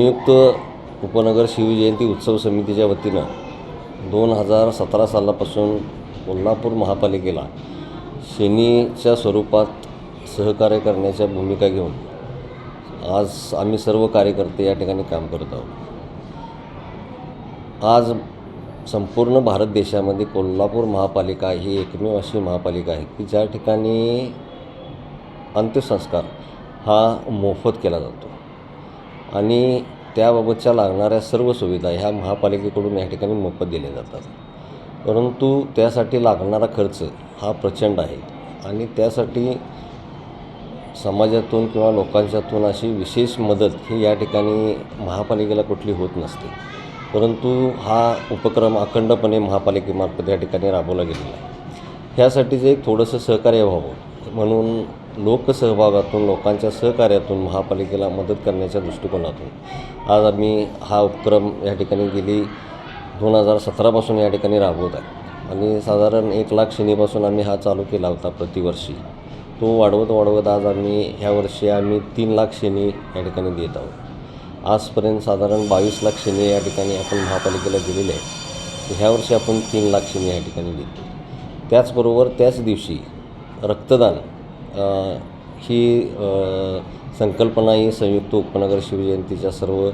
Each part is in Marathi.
संयुक्त उपनगर शिवजयंती उत्सव समितीच्या वतीनं 2017 सालापासून कोल्हापूर महापालिकेला शेनीच्या स्वरूपात सहकार्य करण्याच्या भूमिका घेऊन आज आम्ही सर्व कार्यकर्ते या ठिकाणी काम करत आहोत। आज संपूर्ण भारत देशामध्ये कोल्हापूर महापालिका ही एकमेव अशी महापालिका आहे की ज्या ठिकाणी अंत्यसंस्कार हा मोफत केला जातो आणि त्याबाबतच्या लागणाऱ्या सर्व सुविधा ह्या महापालिकेकडून या ठिकाणी मोफत दिल्या जातात। परंतु त्यासाठी लागणारा खर्च हा प्रचंड आहे आणि त्यासाठी समाजातून किंवा लोकांच्यातून अशी विशेष मदत ही या ठिकाणी महापालिकेला कुठली होत नसते। परंतु हा उपक्रम अखंडपणे महापालिकेमार्फत या ठिकाणी राबवला गेलेला आहे। ह्यासाठीच एक थोडंसं सहकार्य व्हावं म्हणून लोकसहभागातून लोकांच्या सहकार्यातून महापालिकेला मदत करण्याच्या दृष्टिकोनातून आज आम्ही हा उपक्रम या ठिकाणी गेली 2017पासून या ठिकाणी राबवत आहे आणि साधारण 1 लाख शेणीपासून आम्ही हा चालू केला होता प्रतिवर्षी। तो वाढवत आज ह्या वर्षी आम्ही 3 लाख शेणी या ठिकाणी देत आहोत। आजपर्यंत साधारण 22 लाख शेणी या ठिकाणी आपण महापालिकेला दिलेले आहे। ह्या वर्षी आपण 3 लाख शेणी या ठिकाणी देतो। त्याचबरोबर त्याच दिवशी रक्तदान ही संकल्पना ही संयुक्त उपनगर शिवजयंतीच्या सर्व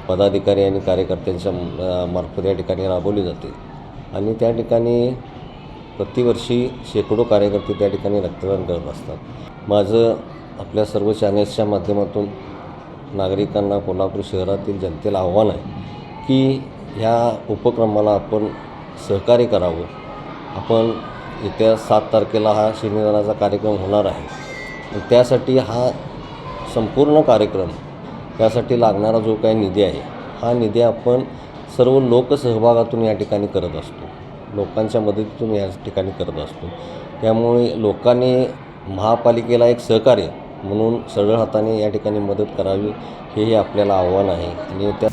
पदाधिकारी आणि कार्यकर्त्यांच्या मार्फत या ठिकाणी राबवली जाते आणि त्या ठिकाणी प्रतिवर्षी शेकडो कार्यकर्ते त्या ठिकाणी रक्तदान करत असतात। माझं आपल्या सर्व चॅनेल्सच्या माध्यमातून नागरिकांना कोल्हापूर शहरातील जनतेला आव्हान आहे की ह्या उपक्रमाला आपण सहकार्य करावं। आपण येत्या 7 तारखेला हा शेणीदानाचा कार्यक्रम होणार आहे। त्यासाठी हा संपूर्ण कार्यक्रम त्यासाठी लागणारा जो काही निधी आहे हा निधी आपण सर्व लोकसहभागातून या ठिकाणी करत असतो, लोकांच्या मदतीतून या ठिकाणी करत असतो। त्यामुळे लोकांनी महापालिकेला एक सहकार्य म्हणून सरळ हाताने या ठिकाणी मदत करावी हे आपल्याला आव्हान आहे आणि त्या